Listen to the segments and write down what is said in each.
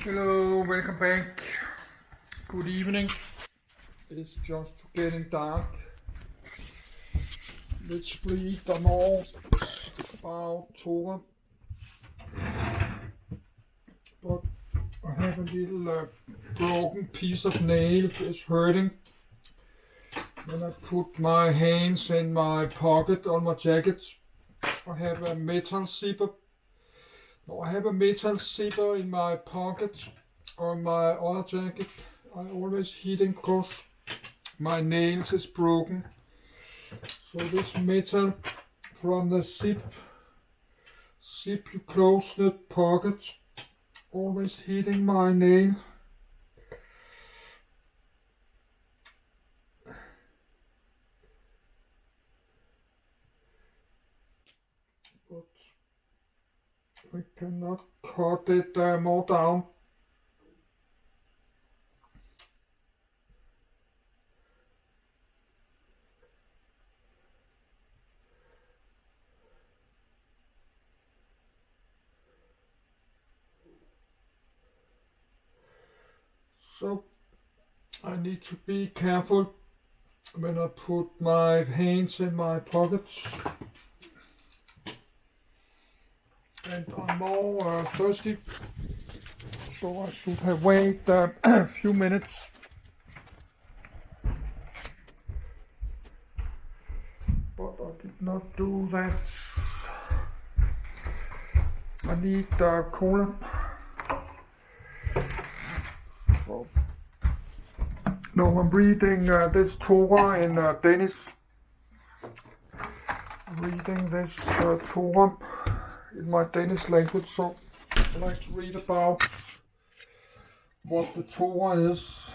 Hello, welcome back. Good evening. It's just getting dark. Let's read more about Torah. But I have a little broken piece of nail. It's hurting. When I put my hands in my pocket on my jacket, I have a metal zipper. I have a metal zipper in my pocket on my other jacket. I always hitting because my nails is broken. So this metal from the zip you close the pocket, always hitting my nail. But I cannot cut it more down. So I need to be careful when I put my hands in my pockets. And I'm more thirsty, so I should have waited a few minutes. But I did not do that. I need cola. So, no, I'm reading this Torah in Danish. I'm reading this Torah in my Danish language, so I like to read about what the Torah is.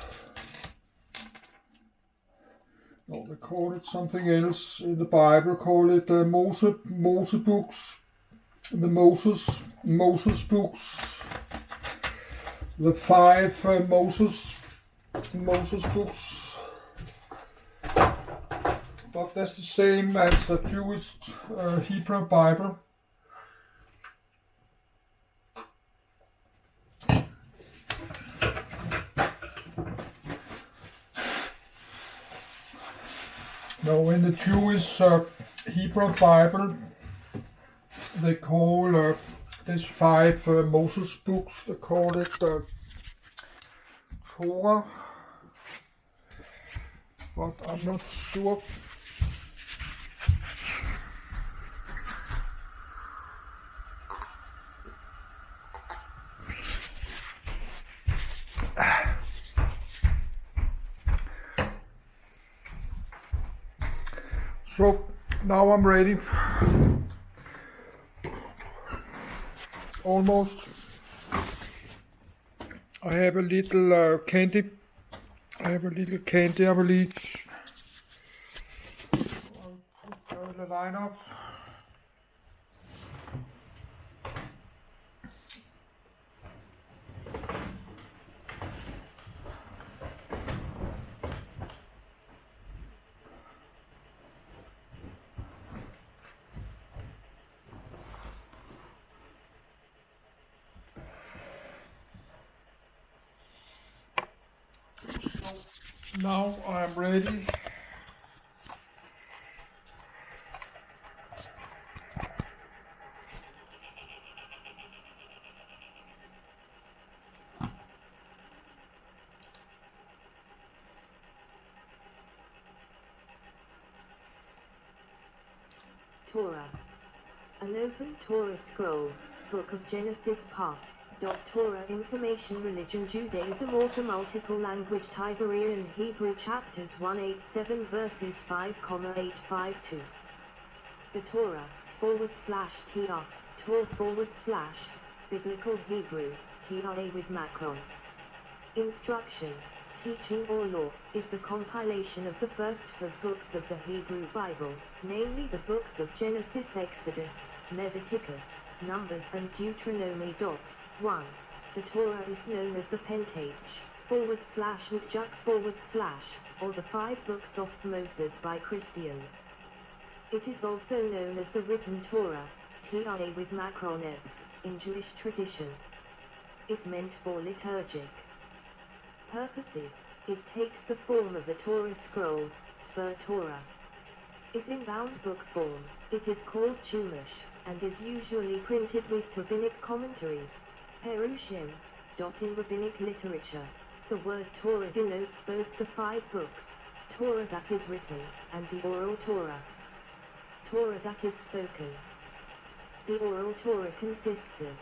No, they call it something else in the Bible. Call it Mose books, the Moses books, the five Moses books. But that's the same as the Jewish Hebrew Bible. Now, in the Jewish Hebrew Bible, they call these five Moses books, they call it Torah, but I'm not sure. So now I'm ready. Almost. I have a little candy. I will eat. I'll put the line up. Now I'm ready. Torah. An open Torah scroll, Book of Genesis Part. Torah Information Religion Judaism Author Multiple Language Tigerian Hebrew Chapters 187 verses 5,852. The Torah, /TR, Tor / Biblical Hebrew, TRA with Macron. Instruction, teaching or law, is the compilation of the first 5 books of the Hebrew Bible, namely the books of Genesis, Exodus, Leviticus, Numbers and Deuteronomy. 1. The Torah is known as the Pentateuch, /Mitjach, or the 5 books of Moses by Christians. It is also known as the written Torah, TRA with Macron, in Jewish tradition. if meant for liturgic purposes. It takes the form of a Torah scroll, Sfer Torah. If in bound book form, it is called Chumash, and is usually printed with rabbinic commentaries, Perushim. In rabbinic literature, the word Torah denotes both the 5 books, Torah that is written, and the oral Torah, Torah that is spoken. The oral Torah consists of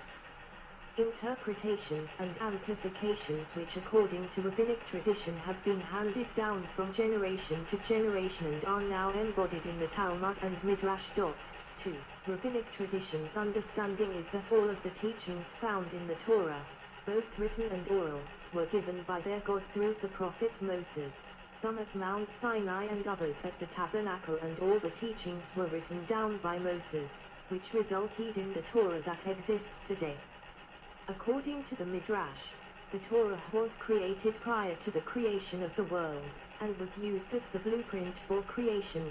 interpretations and amplifications which according to rabbinic tradition have been handed down from generation to generation and are now embodied in the Talmud and Midrash. 2. Rabbinic tradition's understanding is that all of the teachings found in the Torah, both written and oral, were given by their God through the prophet Moses, some at Mount Sinai and others at the tabernacle, and all the teachings were written down by Moses, which resulted in the Torah that exists today. According to the Midrash, the Torah was created prior to the creation of the world, and was used as the blueprint for creation.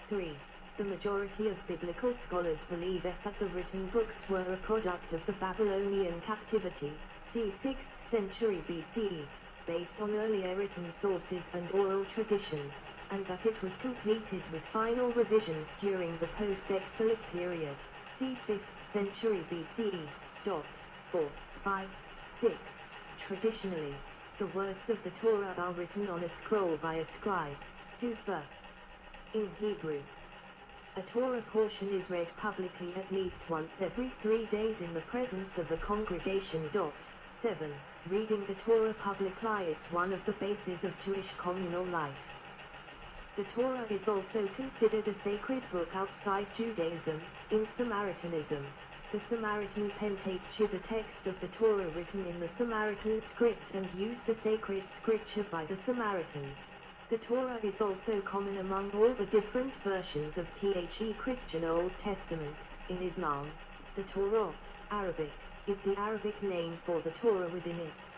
3. The majority of biblical scholars believe that the written books were a product of the Babylonian captivity, c. 6th century BCE, based on earlier written sources and oral traditions, and that it was completed with final revisions during the post-exilic period, c. 5th century BCE. 4, 5, 6. Traditionally, the words of the Torah are written on a scroll by a scribe, Sufa. In Hebrew, a Torah portion is read publicly at least once every 3 days in the presence of a congregation. 7. Reading the Torah publicly is one of the bases of Jewish communal life. The Torah is also considered a sacred book outside Judaism. In Samaritanism, the Samaritan Pentateuch is a text of the Torah written in the Samaritan script and used as sacred scripture by the Samaritans. The Torah is also common among all the different versions of the Christian Old Testament. In Islam, the Torah, Arabic, is the Arabic name for the Torah within its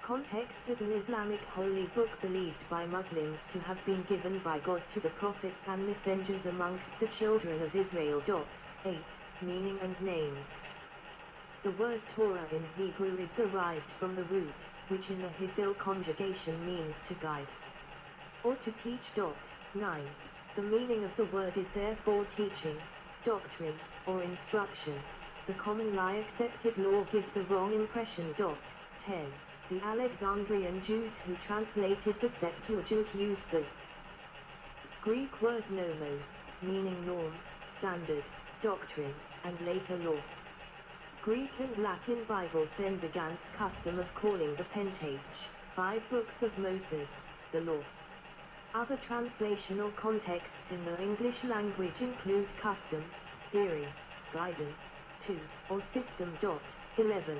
context as an Islamic holy book believed by Muslims to have been given by God to the prophets and messengers amongst the children of Israel. 8. Meaning and names. The word Torah in Hebrew is derived from the root, which in the Hifil conjugation means to guide or to teach. 9. The meaning of the word is therefore teaching, doctrine, or instruction. The commonly accepted law gives a wrong impression. 10. The Alexandrian Jews who translated the Septuagint used the Greek word nomos, meaning norm, standard, doctrine, and later law. Greek and Latin Bibles then began the custom of calling the Pentateuch, 5 books of Moses, the law. Other translational contexts in the English language include custom, theory, guidance, or system. 11.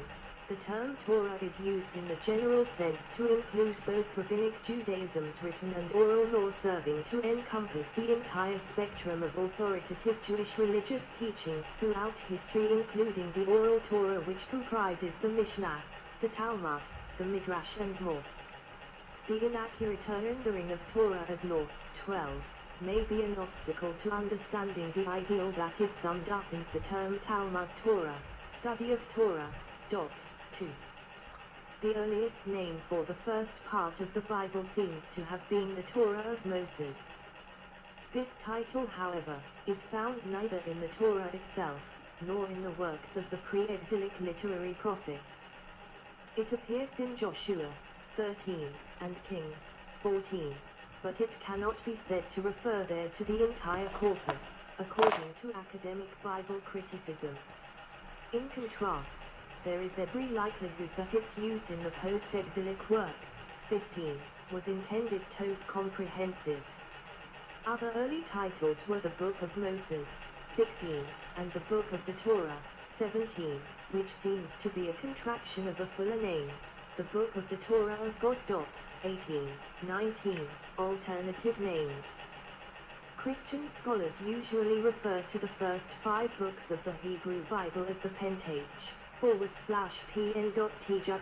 The term Torah is used in the general sense to include both rabbinic Judaism's written and oral law, serving to encompass the entire spectrum of authoritative Jewish religious teachings throughout history, including the oral Torah, which comprises the Mishnah, the Talmud, the Midrash, and more. The inaccurate rendering of Torah as law, 12, may be an obstacle to understanding the ideal that is summed up in the term Talmud Torah, study of Torah. 2. The earliest name for the first part of the Bible seems to have been the Torah of Moses. This title, however, is found neither in the Torah itself, nor in the works of the pre-exilic literary prophets. It appears in Joshua 13, and Kings 14, but it cannot be said to refer there to the entire corpus, according to academic Bible criticism. In contrast, there is every likelihood that its use in the post-exilic works, 15, was intended to be comprehensive. Other early titles were the Book of Moses, 16, and the Book of the Torah, 17, which seems to be a contraction of a fuller name, the Book of the Torah of God. 18, 19, alternative names. Christian scholars usually refer to the first 5 books of the Hebrew Bible as the Pentateuch, /pn.tjuk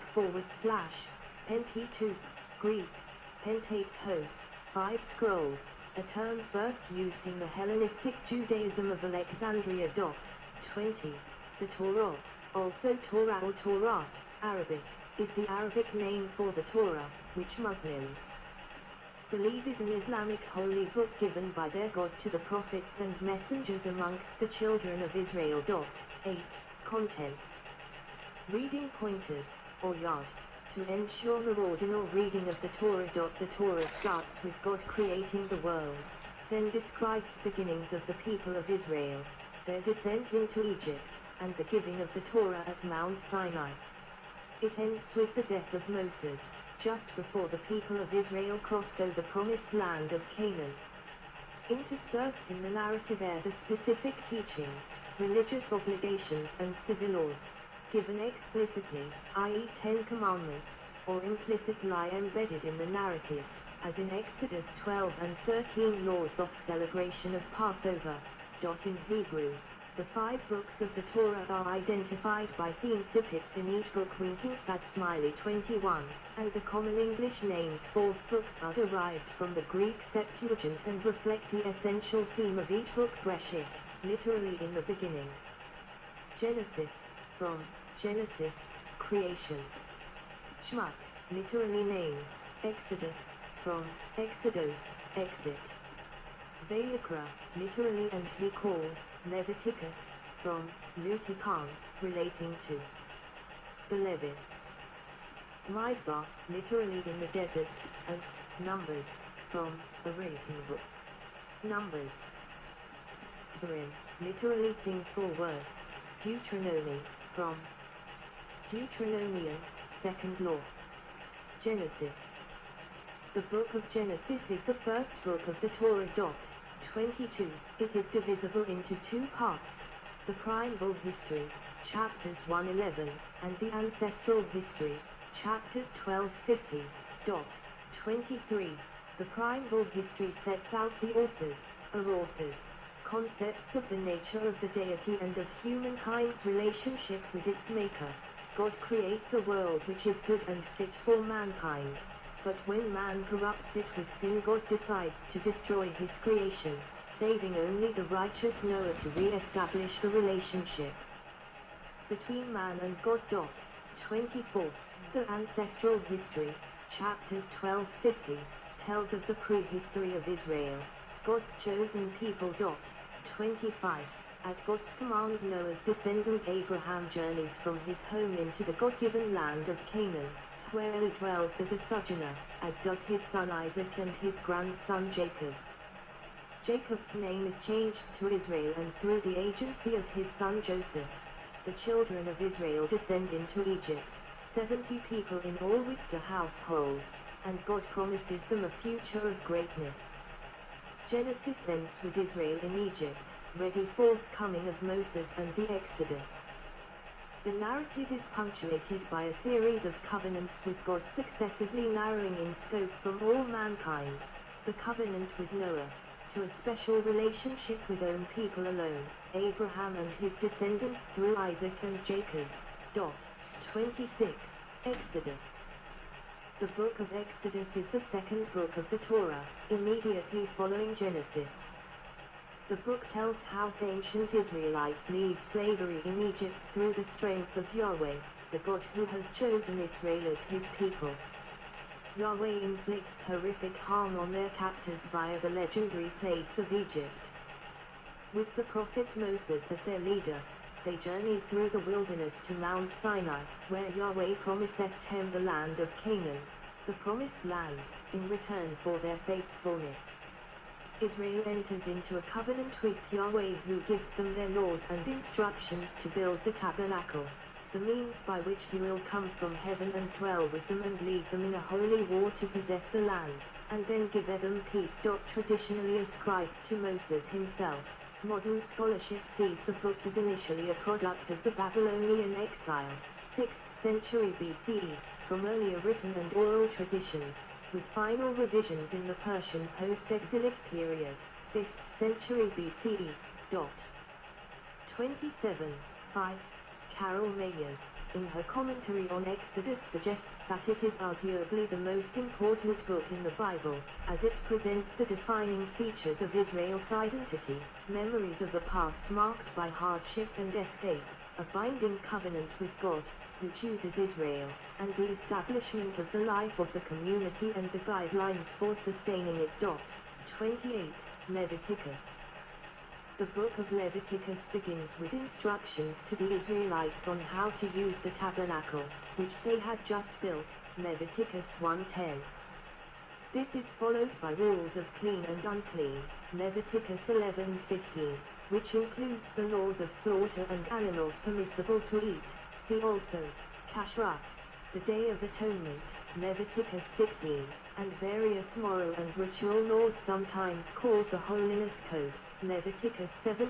/ Pentateuch, Greek, Pentateuchos, 5 scrolls, a term first used in the Hellenistic Judaism of Alexandria. 20. The Torah, also Torah or Torah, Arabic, is the Arabic name for the Torah, which Muslims believe is an Islamic holy book given by their God to the prophets and messengers amongst the children of Israel. 8. Contents. Reading pointers, or yard. To ensure marauding or reading of the Torah. The Torah starts with God creating the world, then describes beginnings of the people of Israel, their descent into Egypt, and the giving of the Torah at Mount Sinai. It ends with the death of Moses, just before the people of Israel crossed over the promised land of Canaan. Interspersed in the narrative are the specific teachings, religious obligations and civil laws, given explicitly, i.e. 10 Commandments, or implicitly embedded in the narrative, as in Exodus 12 and 13 laws of celebration of Passover. In Hebrew, the 5 books of the Torah are identified by theme snippets in each book winking sad smiley 21, and the common English names for books are derived from the Greek Septuagint and reflect the essential theme of each book. Breshit, literally in the beginning. Genesis, from Genesis, creation. Shmat, literally names, Exodus, from Exodus, exit. Vayikra, literally and he called, Leviticus, from Lutikan, relating to the Levites. Midbar, literally in the desert, of Numbers, from a written book. Numbers. Dvarim, literally things or words, Deuteronomy, from Deuteronomian, second law. Genesis. The book of Genesis is the first book of the Torah. 22. It is divisible into 2 parts. The primeval history, chapters 1:11, and the ancestral history, chapters 12:50. 23. The primeval history sets out the authors, concepts of the nature of the deity and of humankind's relationship with its maker. God creates a world which is good and fit for mankind. But when man corrupts it with sin, God decides to destroy his creation, saving only the righteous Noah to re-establish the relationship between man and God. 24. The ancestral history, chapters 12:50, tells of the prehistory of Israel, God's chosen people. 25. At God's command, Noah's descendant Abraham journeys from his home into the God-given land of Canaan, where he dwells as a sojourner, as does his son Isaac and his grandson Jacob. Jacob's name is changed to Israel, and through the agency of his son Joseph, the children of Israel descend into Egypt, 70 people in all with 2 households, and God promises them a future of greatness. Genesis ends with Israel in Egypt, ready forthcoming of Moses and the Exodus. The narrative is punctuated by a series of covenants with God successively narrowing in scope from all mankind, the covenant with Noah, to a special relationship with own people alone, Abraham and his descendants through Isaac and Jacob. 26. Exodus. The book of Exodus is the second book of the Torah, immediately following Genesis. The book tells how the ancient Israelites leave slavery in Egypt through the strength of Yahweh, the God who has chosen Israel as his people. Yahweh inflicts horrific harm on their captors via the legendary plagues of Egypt. With the prophet Moses as their leader, they journey through the wilderness to Mount Sinai, where Yahweh promised him the land of Canaan, the promised land, in return for their faithfulness. Israel enters into a covenant with Yahweh, who gives them their laws and instructions to build the tabernacle, the means by which he will come from heaven and dwell with them and lead them in a holy war to possess the land, and then give them peace. Traditionally ascribed to Moses himself, modern scholarship sees the book as initially a product of the Babylonian exile, 6th century BCE, from earlier written and oral traditions, with final revisions in the Persian post-exilic period, 5th century BCE. 27. 5. Carol Mayers, in her commentary on Exodus, suggests that it is arguably the most important book in the Bible, as it presents the defining features of Israel's identity, memories of the past marked by hardship and escape, a binding covenant with God, who chooses Israel, and the establishment of the life of the community and the guidelines for sustaining it. 28. Leviticus. The book of Leviticus begins with instructions to the Israelites on how to use the tabernacle, which they had just built, Leviticus 1:10. This is followed by rules of clean and unclean, Leviticus 11:15, which includes the laws of slaughter and animals permissible to eat. See also, Kashrut, the Day of Atonement, Leviticus 16, and various moral and ritual laws sometimes called the Holiness Code, Leviticus 7.